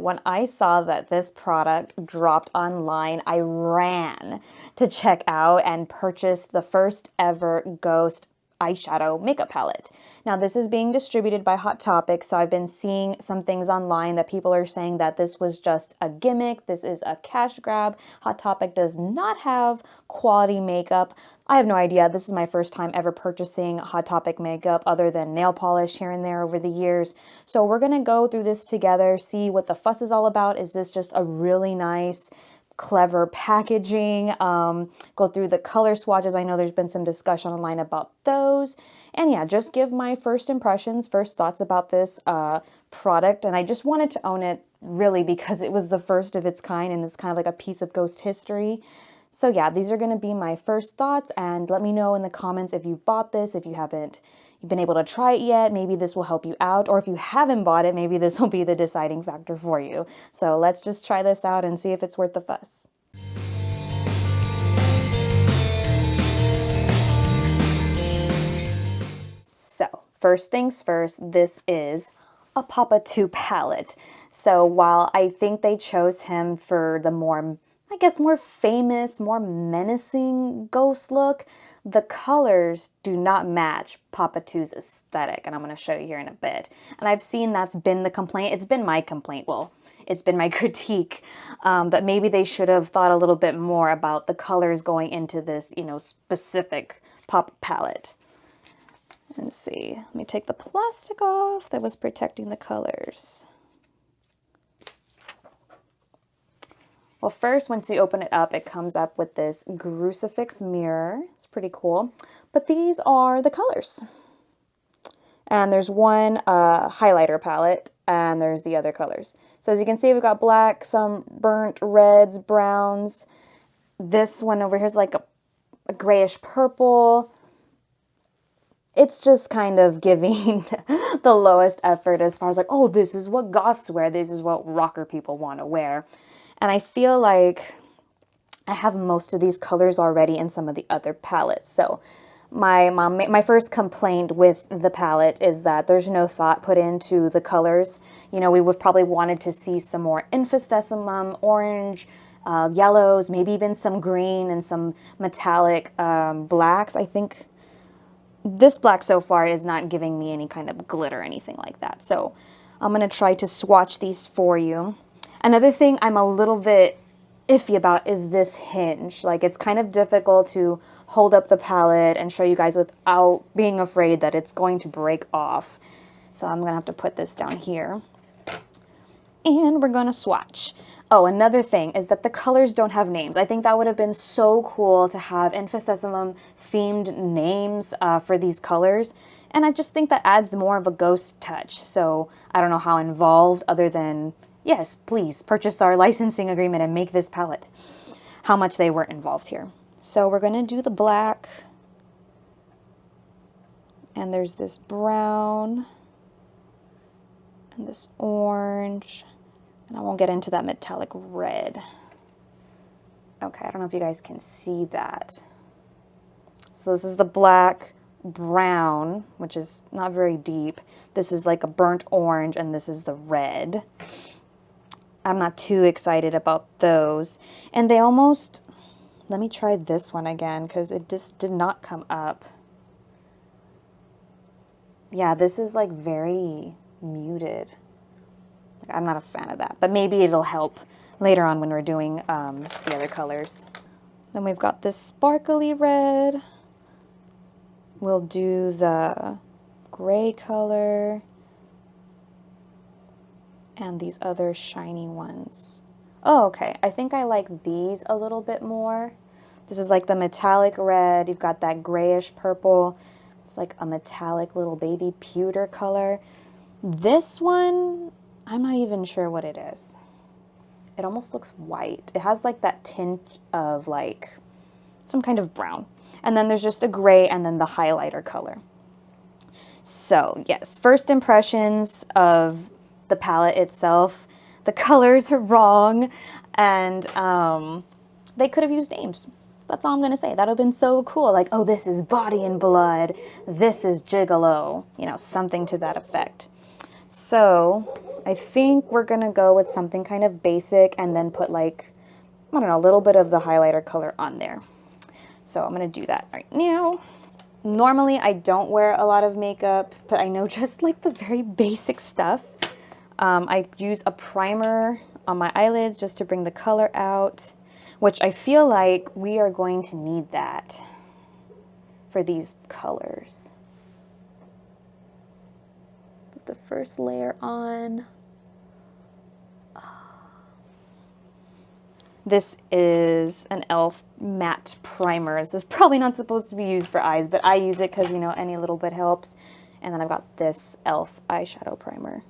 when I saw that this product dropped online, I ran to check out and purchase the first ever Ghost eyeshadow makeup palette. Now this is being distributed by Hot Topic, so I've been seeing some things online that people are saying that this was just a gimmick, this is a cash grab. Hot Topic does not have quality makeup. I have no idea. This is my first time ever purchasing Hot Topic makeup other than nail polish here and there over the years. So we're gonna go through this together, see what the fuss is all about. Is this just a really nice clever packaging, go through the color swatches. I know there's been some discussion online about those. And yeah, just give my first impressions, first thoughts about this product. And I just wanted to own it really because it was the first of its kind and it's kind of like a piece of Ghost history. So yeah, these are going to be my first thoughts, and let me know in the comments if you've bought this, if you've been able to try it yet. Maybe this will help you out, or if you haven't bought it, maybe this will be the deciding factor for you. So let's just try this out and see if it's worth the fuss. So first things first, this is a Papa 2 palette. So while I think they chose him for the more, I guess, more famous, more menacing ghost look, the colors do not match Papa 2's aesthetic, and I'm going to show you here in a bit. And I've seen that's been the complaint. It's been my complaint. Well, it's been my critique that maybe they should have thought a little bit more about the colors going into this, you know, specific Papa palette. Let's see. Let me take the plastic off that was protecting the colors. Well, first, once you open it up, it comes up with this crucifix mirror. It's pretty cool. But these are the colors. And there's one highlighter palette, and there's the other colors. So as you can see, we've got black, some burnt reds, browns. This one over here is like a grayish purple. It's just kind of giving the lowest effort as far as like, oh, this is what goths wear. This is what rocker people want to wear. And I feel like I have most of these colors already in some of the other palettes. So my first complaint with the palette is that there's no thought put into the colors. You know, we would probably wanted to see some more emphasis, orange, yellows, maybe even some green and some metallic blacks. I think this black so far is not giving me any kind of glitter or anything like that. So I'm going to try to swatch these for you. Another thing I'm a little bit iffy about is this hinge. Like, it's kind of difficult to hold up the palette and show you guys without being afraid that it's going to break off. So I'm going to have to put this down here. And we're going to swatch. Oh, another thing is that the colors don't have names. I think that would have been so cool to have Infestimum themed names for these colors. And I just think that adds more of a ghost touch. So I don't know how involved, other than, yes, please purchase our licensing agreement and make this palette, how much they were involved here. So we're going to do the black. And there's this brown and this orange. And I won't get into that metallic red. Okay, I don't know if you guys can see that. So this is the black, brown, which is not very deep. This is like a burnt orange, and this is the red. I'm not too excited about those. And they almost, let me try this one again, because it just did not come up. Yeah, this is like very muted. I'm not a fan of that, but maybe it'll help later on when we're doing the other colors. Then we've got this sparkly red. We'll do the gray color and these other shiny ones. Oh, okay. I think I like these a little bit more. This is like the metallic red. You've got that grayish purple. It's like a metallic little baby pewter color. This one, I'm not even sure what it is. It almost looks white. It has like that tint of like some kind of brown. And then there's just a gray and then the highlighter color. So yes, first impressions of the palette itself. The colors are wrong, and they could have used names. That's all I'm going to say. That would have been so cool. Like, oh, this is Body and Blood. This is Gigolo. You know, something to that effect. So, I think we're gonna go with something kind of basic and then put like, I don't know, a little bit of the highlighter color on there. So I'm gonna do that right now. Normally I don't wear a lot of makeup, but I know just like the very basic stuff. I use a primer on my eyelids just to bring the color out, which I feel like we are going to need that for these colors. Put the first layer on. This is an e.l.f. matte primer. This is probably not supposed to be used for eyes, but I use it because, you know, any little bit helps. And then I've got this e.l.f. eyeshadow primer.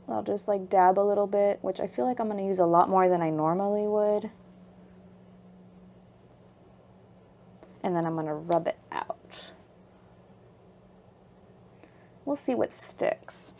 I'll just like dab a little bit, which I feel like I'm going to use a lot more than I normally would. And then I'm going to rub it out. We'll see what sticks.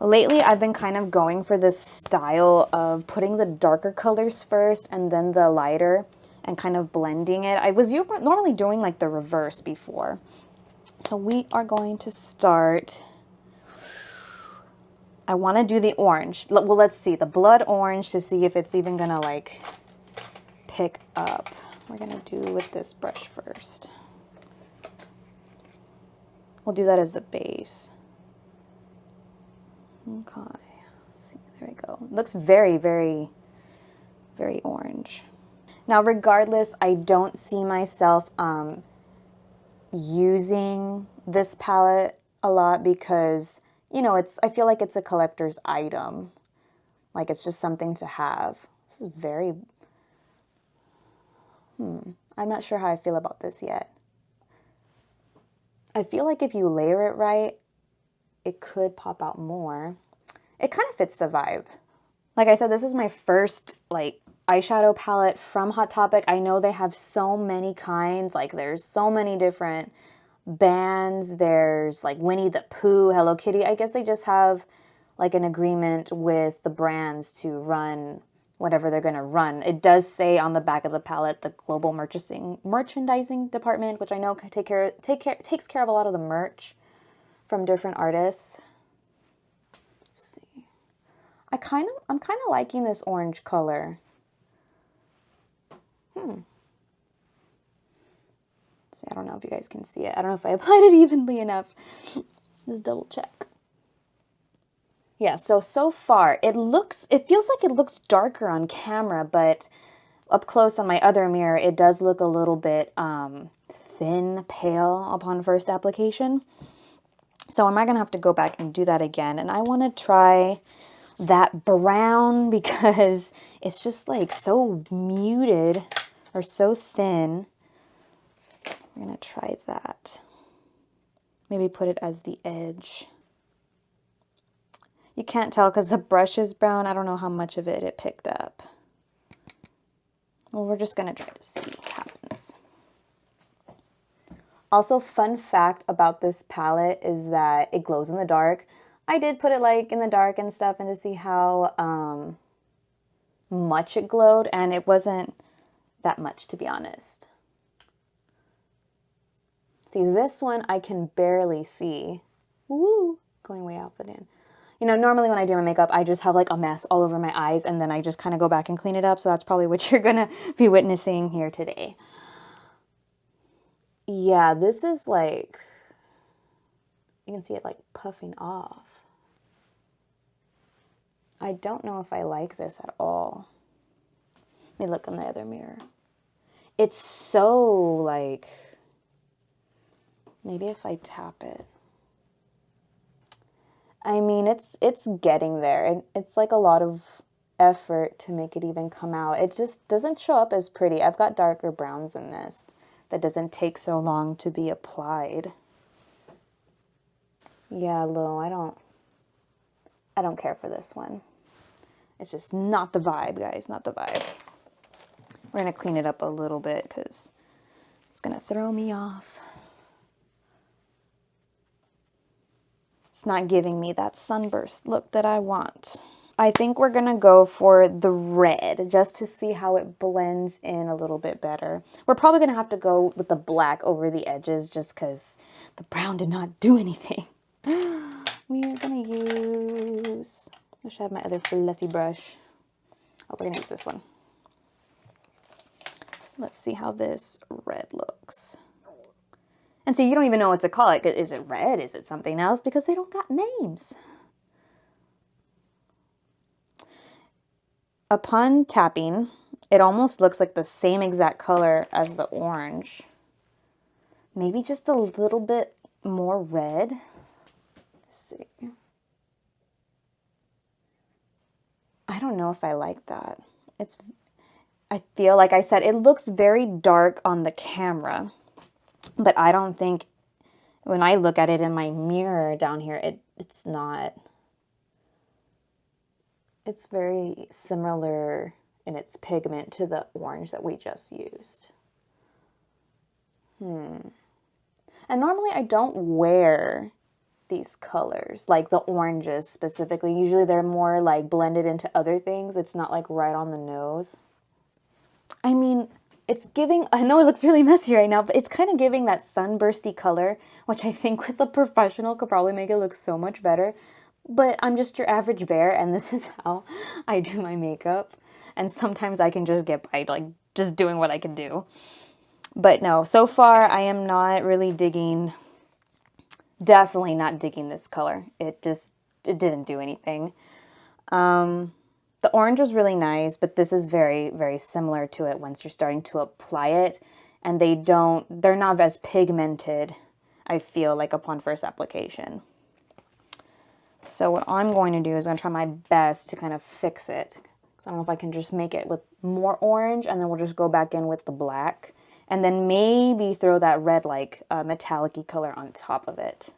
Lately, I've been kind of going for this style of putting the darker colors first and then the lighter and kind of blending it. I was normally doing like the reverse before. So we are going to start. I want to do the orange. Well, let's see, the blood orange to see if it's even going to like pick up. We're going to do with this brush first. We'll do that as the base. Okay, let's see, there we go. Looks very, very, very orange. Now, regardless, I don't see myself using this palette a lot because, you know, I feel like it's a collector's item. Like it's just something to have. This is very, I'm not sure how I feel about this yet. I feel like if you layer it right, it could pop out more. It kind of fits the vibe. Like I said, this is my first like eyeshadow palette from Hot Topic. I know they have so many kinds. Like there's so many different bands. There's like Winnie the Pooh, Hello Kitty. I guess they just have like an agreement with the brands to run whatever they're gonna run. It does say on the back of the palette, the global merchandising department, which I know takes care of a lot of the merch from different artists. Let's see. I'm kind of liking this orange color. See, I don't know if you guys can see it. I don't know if I applied it evenly enough. Just double check. Yeah, so far it feels like it looks darker on camera, but up close on my other mirror, it does look a little bit thin, pale upon first application. So am I going to have to go back and do that again? And I want to try that brown because it's just like so muted or so thin. We're going to try that. Maybe put it as the edge. You can't tell because the brush is brown. I don't know how much of it picked up. Well, we're just going to try to see what happens. Also, fun fact about this palette is that it glows in the dark. I did put it like in the dark and stuff and to see how much it glowed, and it wasn't that much, to be honest. See, this one I can barely see. Woo! Going way out, but in. You know, normally when I do my makeup, I just have like a mess all over my eyes, and then I just kind of go back and clean it up, so that's probably what you're gonna be witnessing here today. Yeah, this is like, you can see it like puffing off. I don't know if I like this at all. Let me look in the other mirror. It's so like, maybe if I tap it. I mean, it's getting there. It's like a lot of effort to make it even come out. It just doesn't show up as pretty. I've got darker browns in this. That doesn't take so long to be applied. Yeah, Lo, I don't care for this one. It's just not the vibe, guys, not the vibe. We're gonna clean it up a little bit because it's gonna throw me off. It's not giving me that sunburst look that I want. I think we're gonna go for the red just to see how it blends in a little bit better. We're probably gonna have to go with the black over the edges just because the brown did not do anything. We are gonna use, I wish I had my other fluffy brush. Oh, we're gonna use this one. Let's see how this red looks. And see, you don't even know what to call it. Is it red? Is it something else? Because they don't got names. Upon tapping, it almost looks like the same exact color as the orange. Maybe just a little bit more red. Let's see. I don't know if I like that. I feel like I said, it looks very dark on the camera, but I don't think when I look at it in my mirror down here, it's not. It's very similar in its pigment to the orange that we just used. And normally I don't wear these colors, like the oranges specifically. Usually they're more like blended into other things. It's not like right on the nose. I mean, it's giving, I know it looks really messy right now, but it's kind of giving that sunbursty color, which I think with a professional could probably make it look so much better. But I'm just your average bear, and this is how I do my makeup. And sometimes I can just get by, like, just doing what I can do. But no, so far I am not really digging, definitely not digging this color. It didn't do anything. The orange was really nice, but this is very, very similar to it once you're starting to apply it. And they're not as pigmented, I feel like, upon first application. So what I'm going to do is I'm going to try my best to kind of fix it. I don't know if I can just make it with more orange, and then we'll just go back in with the black. And then maybe throw that red, like, metallic-y color on top of it.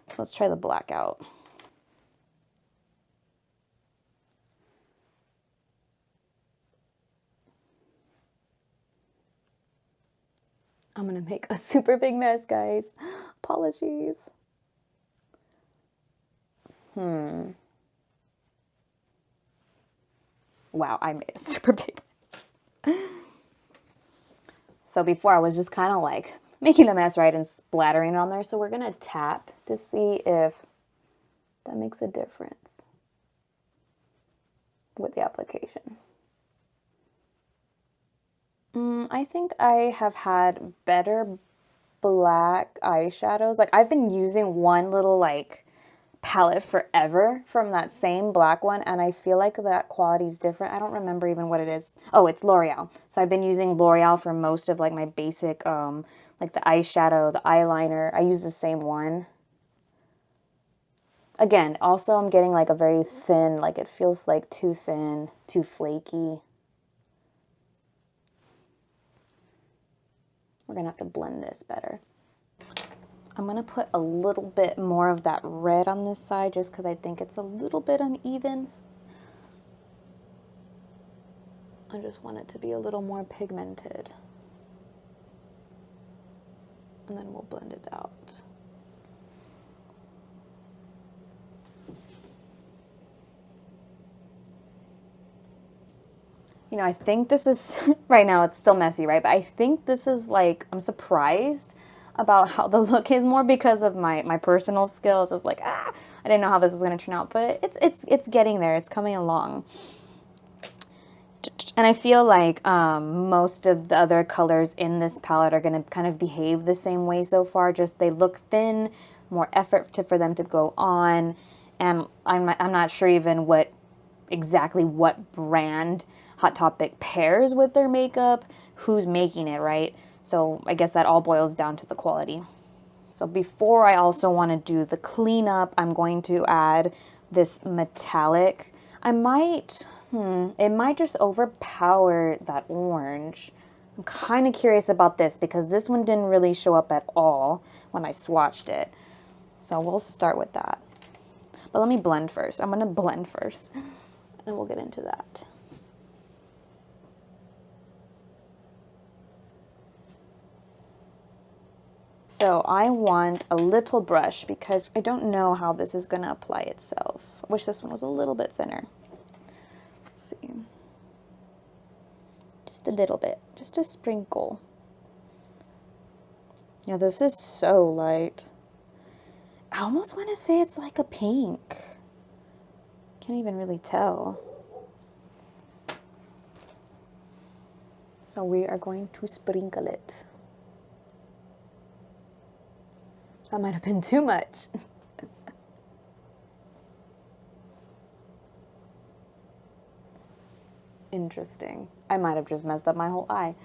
So let's try the black out. I'm going to make a super big mess, guys. Apologies. Wow, I made a super big mess. So before I was just kind of like making a mess, right, and splattering it on there. So we're going to tap to see if that makes a difference with the application. I think I have had better black eyeshadows. Like, I've been using one little, like, palette forever from that same black one, and I feel like that quality is different. I don't remember even what it is. Oh, it's L'Oreal. So I've been using L'Oreal for most of, like, my basic, like, the eyeshadow, the eyeliner. I use the same one. Again, also I'm getting, like, a very thin, like, it feels like too thin, too flaky. We're gonna have to blend this better. I'm gonna put a little bit more of that red on this side just because I think it's a little bit uneven. I just want it to be a little more pigmented. And then we'll blend it out. You know, I think this is, right now it's still messy, right? But I think this is like, I'm surprised about how the look is more because of my personal skills. I was like, I didn't know how this was going to turn out, but it's getting there. It's coming along. And I feel like most of the other colors in this palette are going to kind of behave the same way so far. Just they look thin, more effort for them to go on. And I'm not sure even exactly what brand Hot Topic pairs with their makeup, who's making it, right? So I guess that all boils down to the quality. So before I also want to do the cleanup, I'm going to add this metallic. I might, it might just overpower that orange. I'm kind of curious about this because this one didn't really show up at all when I swatched it. So we'll start with that. But let me blend first. I'm going to blend first, and we'll get into that. So I want a little brush because I don't know how this is going to apply itself. I wish this one was a little bit thinner. Let's see. Just a little bit, just a sprinkle. Yeah, this is so light. I almost want to say it's like a pink. Can't even really tell. So we are going to sprinkle it. That might have been too much. Interesting. I might have just messed up my whole eye.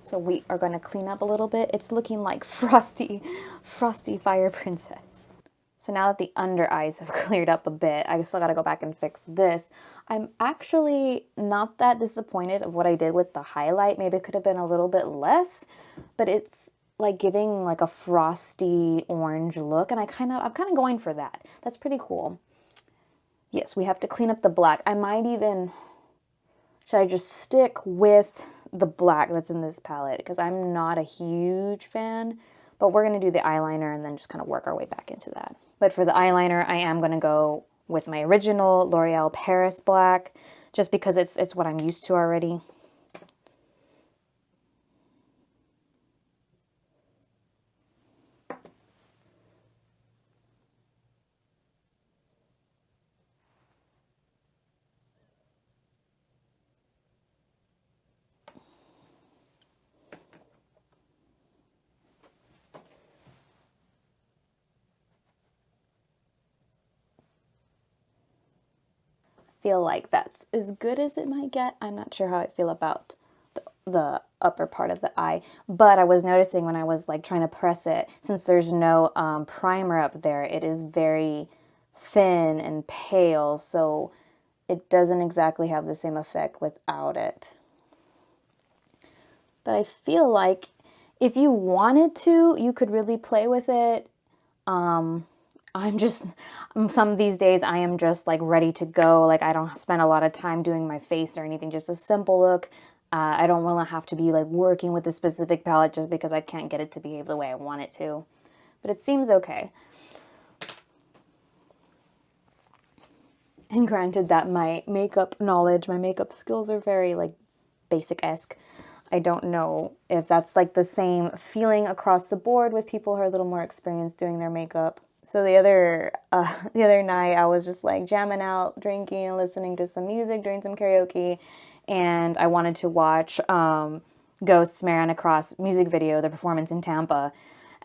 So we are going to clean up a little bit. It's looking like frosty fire princess. So now that the under eyes have cleared up a bit, I still got to go back and fix this. I'm actually not that disappointed of what I did with the highlight. Maybe it could have been a little bit less, but it's like giving like a frosty orange look, and I'm kind of going for that. That's pretty cool. Yes, we have to clean up the black. I might even, should I just stick with the black that's in this palette? Because I'm not a huge fan, but we're going to do the eyeliner and then just kind of work our way back into that. But for the eyeliner, I am going to go with my original L'Oreal Paris black, just because it's what I'm used to already. Feel like that's as good as it might get. I'm not sure how I feel about the upper part of the eye, but I was noticing when I was like trying to press it, since there's no primer up there, it is very thin and pale, so it doesn't exactly have the same effect without it. But I feel like if you wanted to, you could really play with it. Some of these days I am just like ready to go. Like I don't spend a lot of time doing my face or anything, just a simple look. I don't want to have to be like working with a specific palette just because I can't get it to behave the way I want it to. But it seems okay. And granted that my makeup knowledge, my makeup skills are very like basic-esque. I don't know if that's like the same feeling across the board with people who are a little more experienced doing their makeup. So the other night I was just like jamming out, drinking, listening to some music, doing some karaoke, and I wanted to watch Ghost's Mariana Cross music video, the performance in Tampa.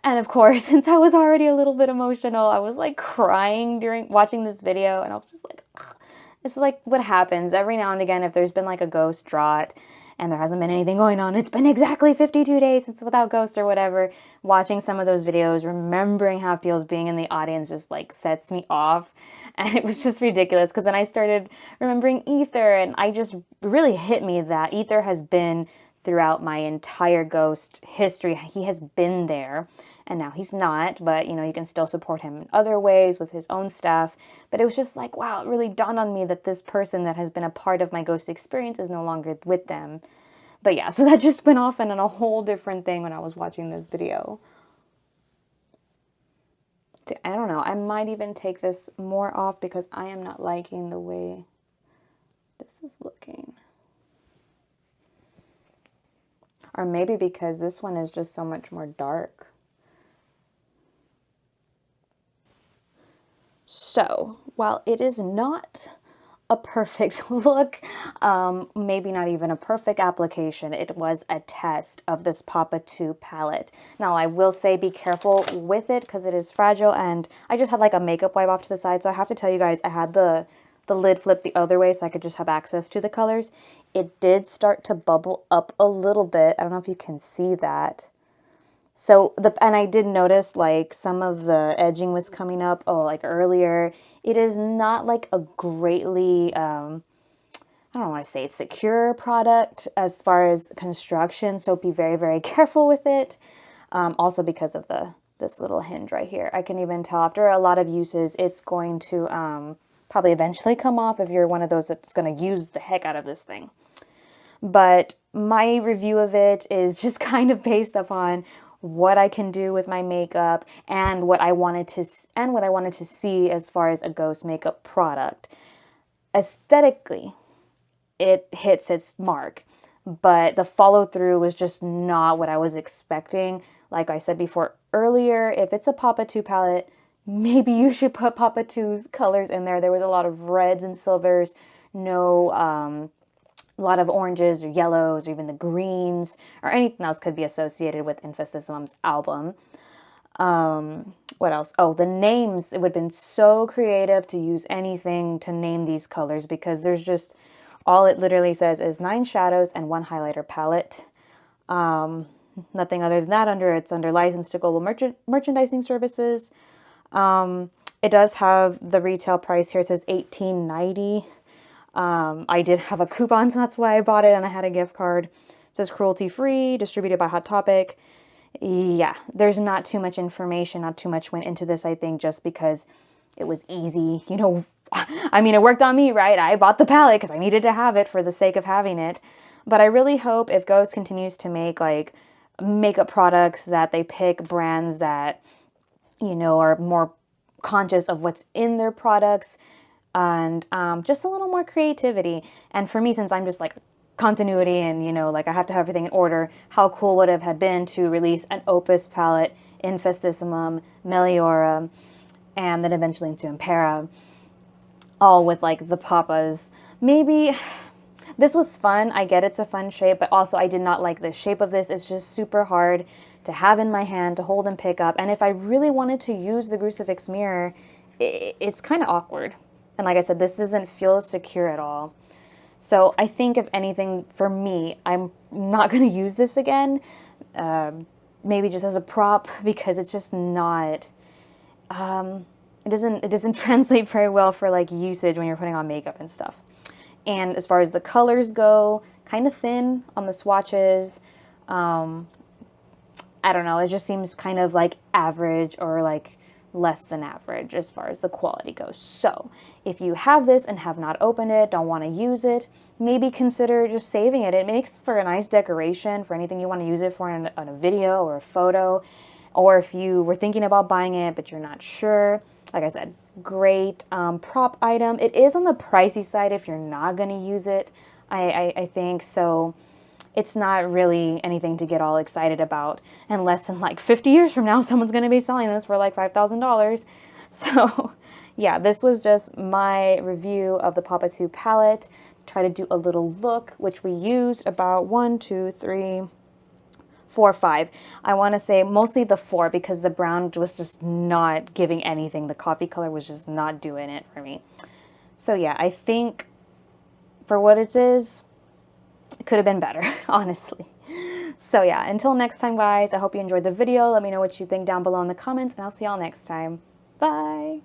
And of course, since I was already a little bit emotional, I was like crying during watching this video, and I was just like, ugh. This is like what happens every now and again if there's been like a ghost drought and there hasn't been anything going on. It's been exactly 52 days since without ghost or whatever. Watching some of those videos, remembering how it feels being in the audience just like sets me off. And it was just ridiculous because then I started remembering Ether, and I just really hit me that Ether has been throughout my entire ghost history. He has been there. And now he's not, but you know, you can still support him in other ways with his own stuff. But it was just like, wow, it really dawned on me that this person that has been a part of my ghost experience is no longer with them. But yeah, so that just went off on a whole different thing when I was watching this video. I don't know, I might even take this more off because I am not liking the way this is looking. Or maybe because this one is just so much more dark. So, while it is not a perfect look, maybe not even a perfect application, it was a test of this Papa 2 palette. Now, I will say be careful with it because it is fragile, and I just had like a makeup wipe off to the side, so I have to tell you guys, I had the lid flipped the other way so I could just have access to the colors. It did start to bubble up a little bit. I don't know if you can see that. So, and I did notice like some of the edging was coming up, like earlier. It is not like a greatly, I don't want to say it's secure product as far as construction, so be very, very careful with it. Also because of this little hinge right here. I can even tell after a lot of uses, it's going to probably eventually come off if you're one of those that's going to use the heck out of this thing. But my review of it is just kind of based upon what I can do with my makeup and what I wanted to see as far as a ghost makeup product. Aesthetically, it hits its mark, but the follow through was just not what I was expecting. Like I said before earlier, if it's a Papa 2 palette, maybe you should put Papa 2's colors in there. There was a lot of reds and silvers, no, a lot of oranges or yellows or even the greens or anything else could be associated with Infestissimum's album. What else? Oh, the names. It would have been so creative to use anything to name these colors, because there's just, all it literally says is 9 shadows and 1 highlighter palette. Nothing other than that. It's under licensed to global merchandising services. It does have the retail price here. It says $18.90. I did have a coupon, so that's why I bought it, and I had a gift card. It says cruelty free, distributed by Hot Topic. Yeah, there's not too much information, not too much went into this, I think, just because it was easy. You know, I mean, it worked on me, right? I bought the palette because I needed to have it for the sake of having it. But I really hope if Ghost continues to make like makeup products, that they pick brands that, you know, are more conscious of what's in their products, and just a little more creativity. And for me, since I'm just like continuity and, you know, like I have to have everything in order, how cool would it have been to release an Opus palette, Infestissimum, Meliora, and then eventually into Impera, all with like the Papas. Maybe this was fun. I get it's a fun shape, but also I did not like the shape of this. It's just super hard to have in my hand, to hold and pick up. And if I really wanted to use the Crucifix mirror, it's kind of awkward. And like I said, this doesn't feel secure at all. So I think if anything, for me, I'm not going to use this again. Maybe just as a prop, because it's just not, it doesn't translate very well for like usage when you're putting on makeup and stuff. And as far as the colors go, kind of thin on the swatches. I don't know, it just seems kind of like average, or like less than average as far as the quality goes. So if you have this and have not opened it, don't want to use it, maybe consider just saving it. It makes for a nice decoration for anything you want to use it for in a video or a photo. Or if you were thinking about buying it but you're not sure, like I said, great prop item. It is on the pricey side if you're not going to use it, I think. So it's not really anything to get all excited about, unless in like 50 years from now, someone's going to be selling this for like $5,000. So yeah, this was just my review of the Papa 2 palette. Try to do a little look, which we used about 1, 2, 3, 4, 5. I want to say mostly the 4, because the brown was just not giving anything. The coffee color was just not doing it for me. So yeah, I think for what it is, it could have been better, honestly. So yeah, until next time, guys, I hope you enjoyed the video. Let me know what you think down below in the comments, and I'll see y'all next time. Bye!